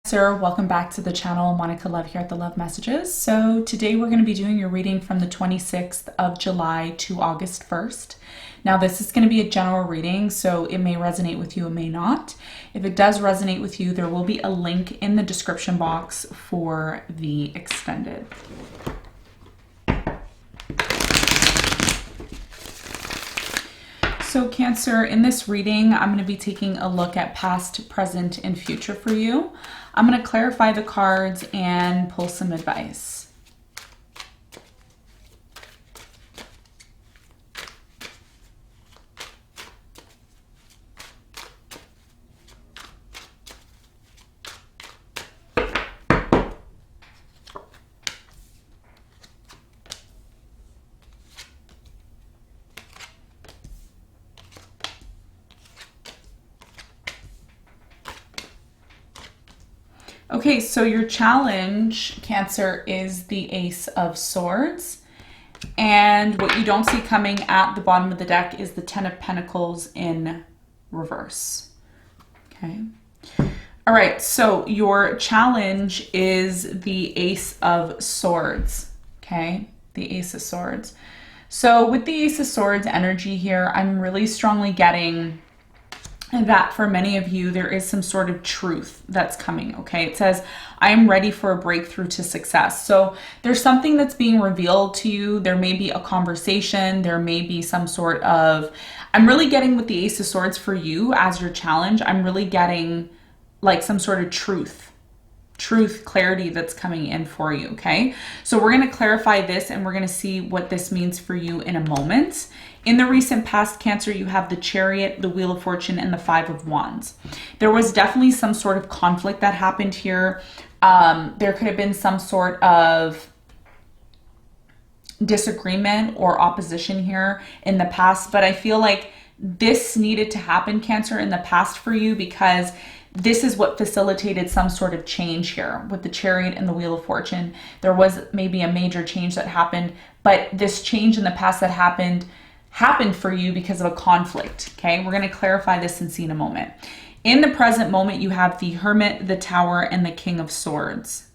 Cancer, welcome back to the channel. Monica Love here at the Love Messages. So today we're going to be doing your reading from the 26th of July to August 1st. Now this is going to be a general reading, so it may resonate with you, it may not. If it does resonate with you, there will be a link in the description box for the extended. So Cancer, in this reading, I'm going to be taking a look at past, present, and future for you. I'm going to clarify the cards and pull some advice. Okay, so your challenge, Cancer, is the Ace of Swords. And what you don't see coming at the bottom of the deck is the Ten of Pentacles in reverse. Okay. All right, so your challenge is the Ace of Swords. Okay, the Ace of Swords. So with the Ace of Swords energy here, I'm really strongly getting that for many of you, there is some sort of truth that's coming, okay? It says, I am ready for a breakthrough to success. So there's something that's being revealed to you. There may be a conversation. There may be some sort of, I'm really getting with the Ace of Swords for you as your challenge. I'm really getting like some sort of truth, clarity that's coming in for you, okay? So we're going to clarify this and we're going to see what this means for you in a moment. In the recent past, Cancer, you have the Chariot, the Wheel of Fortune, and the Five of Wands. There was definitely some sort of conflict that happened here. There could have been some sort of disagreement or opposition here in the past, but I feel like this needed to happen, Cancer, in the past for you because this is what facilitated some sort of change here with the Chariot and the Wheel of Fortune. There was maybe a major change that happened, but this change in the past that happened for you because of a conflict, okay? We're going to clarify this and see in a moment. In the present moment, you have the Hermit, the Tower, and the King of Swords.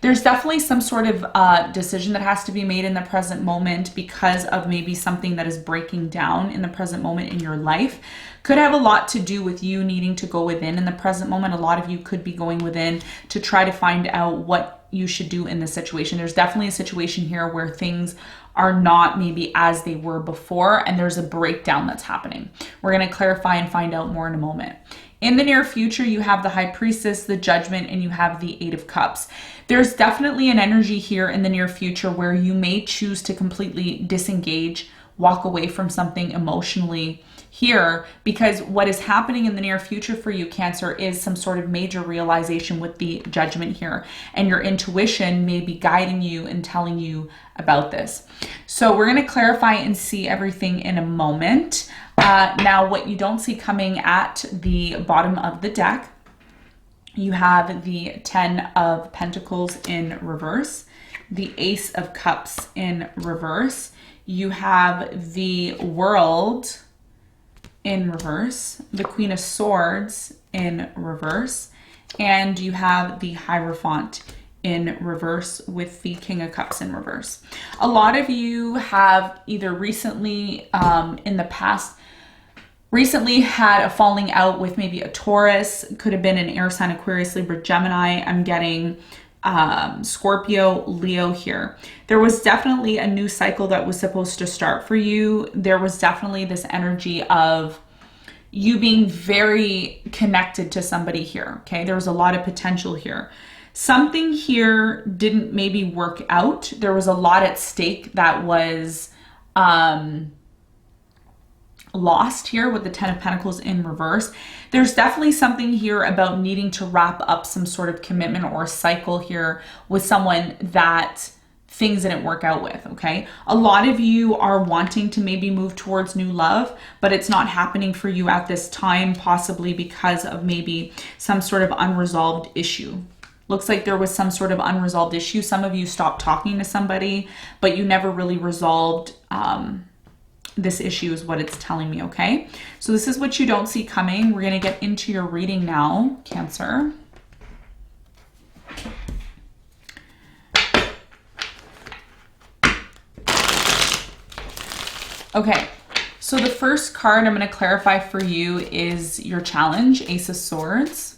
There's definitely some sort of decision that has to be made in the present moment because of maybe something that is breaking down in the present moment in your life. Could have a lot to do with you needing to go within in the present moment. A lot of you could be going within to try to find out what you should do in this situation. There's definitely a situation here where things are not maybe as they were before and there's a breakdown that's happening. We're going to clarify and find out more in a moment. In the near future, you have the High Priestess, the Judgment, and you have the Eight of Cups. There's definitely an energy here in the near future where you may choose to completely disengage, walk away from something emotionally here, because what is happening in the near future for you, Cancer, is some sort of major realization with the Judgment here, and your intuition may be guiding you and telling you about this. So we're going to clarify and see everything in a moment. Now, what you don't see coming at the bottom of the deck, you have the Ten of Pentacles in reverse, the Ace of Cups in reverse, you have the World in reverse, the Queen of Swords in reverse, and you have the Hierophant in reverse with the King of Cups in reverse. A lot of you have either recently in the past had a falling out with maybe a Taurus, could have been an air sign, Aquarius, Libra, Gemini. I'm getting Scorpio, Leo here. There was definitely a new cycle that was supposed to start for you. There was definitely this energy of you being very connected to somebody here, okay? There was a lot of potential here. Something here didn't maybe work out. There was a lot at stake that was lost here with the Ten of Pentacles in reverse. There's definitely something here about needing to wrap up some sort of commitment or cycle here with someone that things didn't work out with, okay? A lot of you are wanting to maybe move towards new love, but it's not happening for you at this time, possibly because of maybe some sort of unresolved issue. Looks like there was some sort of unresolved issue. Some of you stopped talking to somebody, but you never really resolved this issue is what it's telling me, okay? So this is what you don't see coming. We're going to get into your reading now, Cancer. Okay, so the first card I'm going to clarify for you is your challenge, Ace of Swords.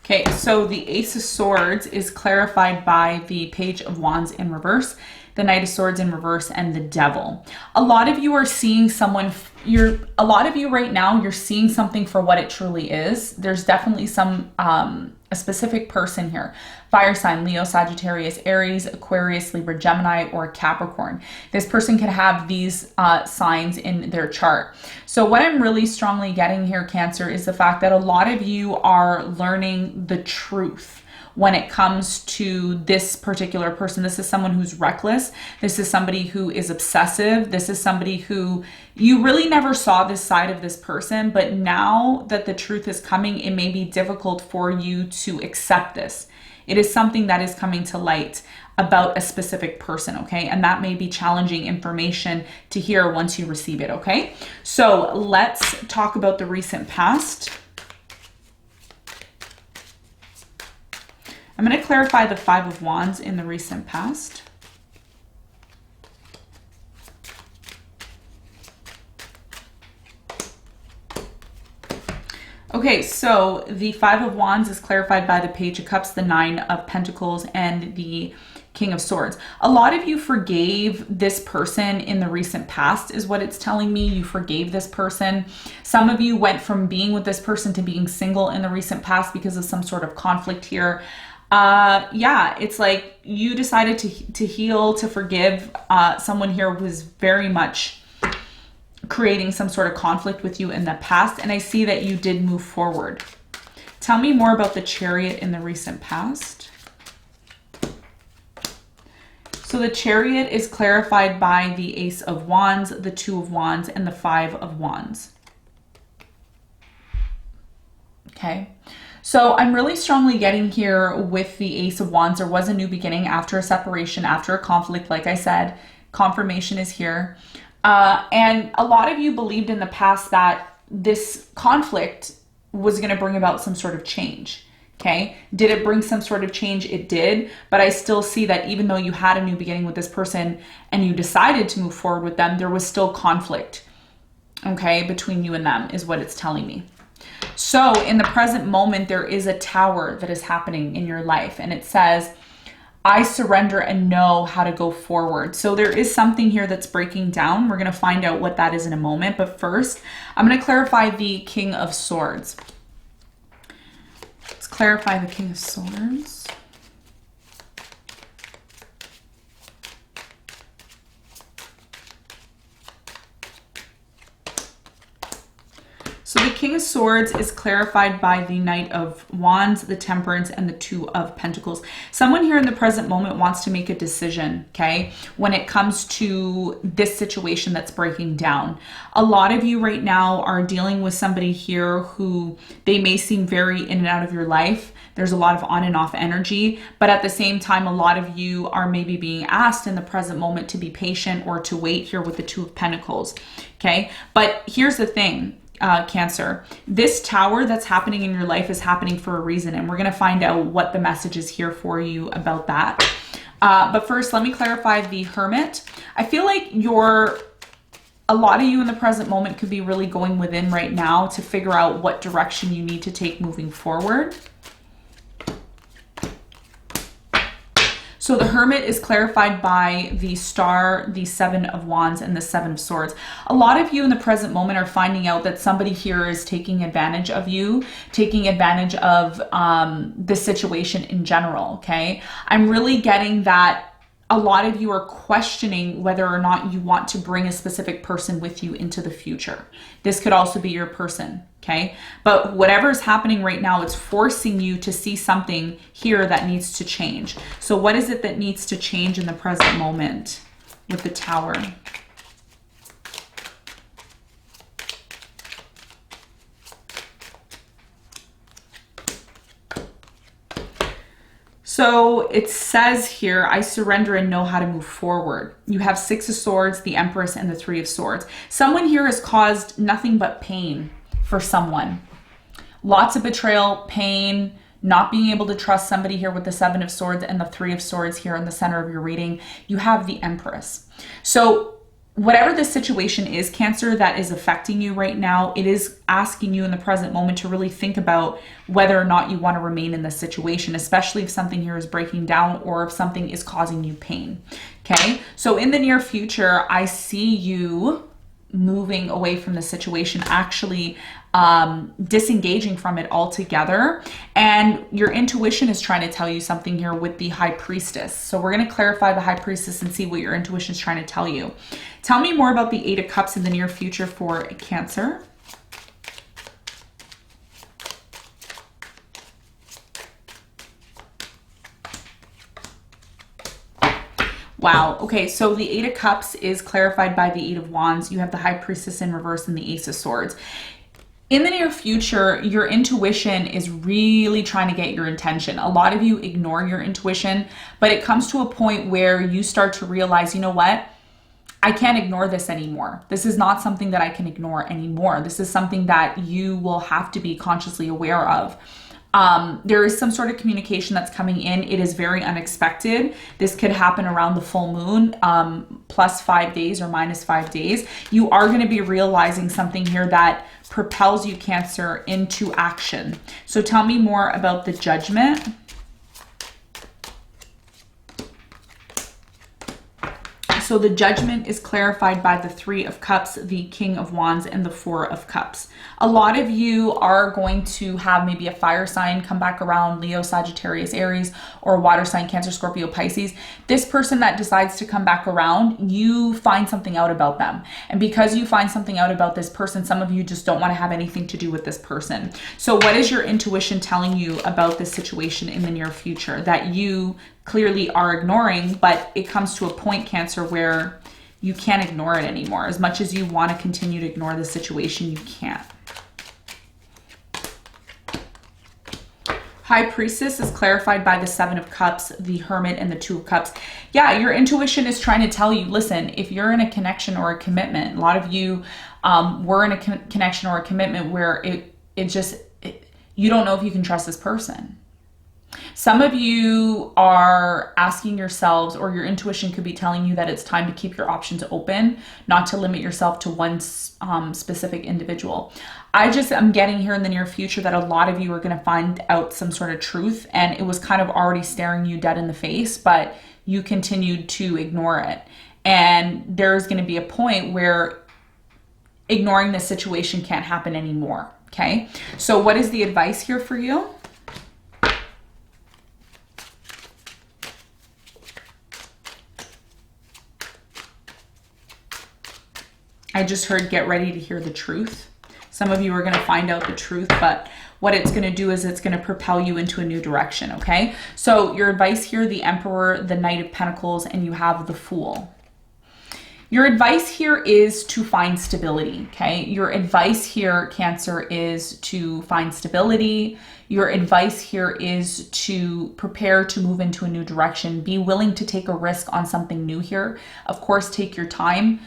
Okay, so the Ace of Swords is clarified by the Page of Wands in reverse, the Knight of Swords in reverse, and the Devil. A lot of you are seeing someone, a lot of you right now, you're seeing something for what it truly is. There's definitely some, a specific person here. Fire sign, Leo, Sagittarius, Aries, Aquarius, Libra, Gemini, or Capricorn. This person can have these signs in their chart. So what I'm really strongly getting here, Cancer, is the fact that a lot of you are learning the truth when it comes to this particular person. This is someone who's reckless. This is somebody who is obsessive. This is somebody who you really never saw this side of this person, but now that the truth is coming, it may be difficult for you to accept this. It is something that is coming to light about a specific person, okay? And that may be challenging information to hear once you receive it, okay? So let's talk about the recent past. I'm going to clarify the Five of Wands in the recent past. Okay, so the Five of Wands is clarified by the Page of Cups, the Nine of Pentacles, and the King of Swords. A lot of you forgave this person in the recent past is what it's telling me. You forgave this person. Some of you went from being with this person to being single in the recent past because of some sort of conflict here. Yeah, it's like you decided to heal, to forgive someone here who was very much creating some sort of conflict with you in the past. And I see that you did move forward. Tell me more about the Chariot in the recent past. So the Chariot is clarified by the Ace of Wands, the Two of Wands, and the Five of Wands. Okay. So I'm really strongly getting here with the Ace of Wands. There was a new beginning after a separation, after a conflict. Like I said, confirmation is here. And a lot of you believed in the past that this conflict was going to bring about some sort of change. Okay. Did it bring some sort of change? It did. But I still see that even though you had a new beginning with this person and you decided to move forward with them, there was still conflict. Okay. Between you and them is what it's telling me. So in the present moment, there is a tower that is happening in your life, and it says, I surrender and know how to go forward. So there is something here that's breaking down. We're going to find out what that is in a moment. But first, I'm going to clarify the King of Swords. Let's clarify the King of Swords. So the King of Swords is clarified by the Knight of Wands, the Temperance, and the Two of Pentacles. Someone here in the present moment wants to make a decision, okay, when it comes to this situation that's breaking down. A lot of you right now are dealing with somebody here who they may seem very in and out of your life. There's a lot of on and off energy, but at the same time, a lot of you are maybe being asked in the present moment to be patient or to wait here with the Two of Pentacles, okay? But here's the thing. Cancer, this tower that's happening in your life is happening for a reason, and we're going to find out what the message is here for you about that. But first, let me clarify the Hermit. I feel like a lot of you in the present moment could be really going within right now to figure out what direction you need to take moving forward. So the Hermit is clarified by the Star, the Seven of Wands, and the Seven of Swords. A lot of you in the present moment are finding out that somebody here is taking advantage of you, taking advantage of the situation in general, okay? I'm really getting that a lot of you are questioning whether or not you want to bring a specific person with you into the future. This could also be your person, okay? But whatever is happening right now, it's forcing you to see something here that needs to change. So what is it that needs to change in the present moment with the Tower? So it says here, I surrender and know how to move forward. You have Six of Swords, the Empress, and the Three of Swords. Someone here has caused nothing but pain for someone. Lots of betrayal, pain, not being able to trust somebody here with the Seven of Swords and the Three of Swords here in the center of your reading. You have the Empress. So whatever the situation is, Cancer, that is affecting you right now, it is asking you in the present moment to really think about whether or not you want to remain in this situation, especially if something here is breaking down or if something is causing you pain. Okay, so in the near future, I see you moving away from the situation, actually disengaging from it altogether. And your intuition is trying to tell you something here with the High Priestess. So we're going to clarify the High Priestess and see what your intuition is trying to tell you. Tell me more about the Eight of Cups in the near future for Cancer. Wow. Okay, so the Eight of Cups is clarified by the Eight of Wands. You have the High Priestess in reverse and the Ace of Swords. In the near future, your intuition is really trying to get your attention. A lot of you ignore your intuition, but it comes to a point where you start to realize, you know what? I can't ignore this anymore. This is not something that I can ignore anymore. This is something that you will have to be consciously aware of. There is some sort of communication that's coming in. It is very unexpected. This could happen around the full moon, plus 5 days or minus 5 days. You are going to be realizing something here that propels you, Cancer, into action. So tell me more about the Judgment. So the Judgment is clarified by the Three of Cups, the King of Wands, and the Four of Cups. A lot of you are going to have maybe a fire sign come back around, Leo, Sagittarius, Aries, or water sign, Cancer, Scorpio, Pisces. This person that decides to come back around, you find something out about them. And because you find something out about this person, some of you just don't want to have anything to do with this person. So what is your intuition telling you about this situation in the near future that you clearly are ignoring, but it comes to a point, Cancer, where you can't ignore it anymore? As much as you want to continue to ignore the situation, you can't. High Priestess is clarified by the Seven of Cups, the Hermit, and the Two of Cups. Yeah, your intuition is trying to tell you, listen, if you're in a connection or a commitment, a lot of you were in a connection or a commitment where you don't know if you can trust this person. Some of you are asking yourselves, or your intuition could be telling you that it's time to keep your options open, not to limit yourself to one specific individual. I just am getting here in the near future that a lot of you are going to find out some sort of truth, and it was kind of already staring you dead in the face, but you continued to ignore it. And there's going to be a point where ignoring this situation can't happen anymore. Okay, so what is the advice here for you? I just heard get ready to hear the truth. Some of you are going to find out the truth, but what it's going to do is it's going to propel you into a new direction, okay? So your advice here, the Emperor, the Knight of Pentacles, and you have the Fool. Your advice here is to find stability, okay? Your advice here, Cancer, is to find stability. Your advice here is to prepare to move into a new direction. Be willing to take a risk on something new here. Of course, take your time.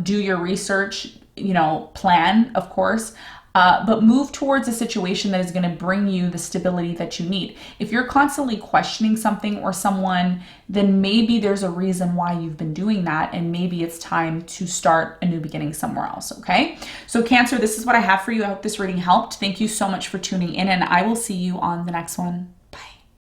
Do your research, plan, of course, but move towards a situation that is going to bring you the stability that you need. If you're constantly questioning something or someone, then maybe there's a reason why you've been doing that, and maybe it's time to start a new beginning somewhere else, okay? So Cancer, this is what I have for you. I hope this reading helped. Thank you so much for tuning in, and I will see you on the next one.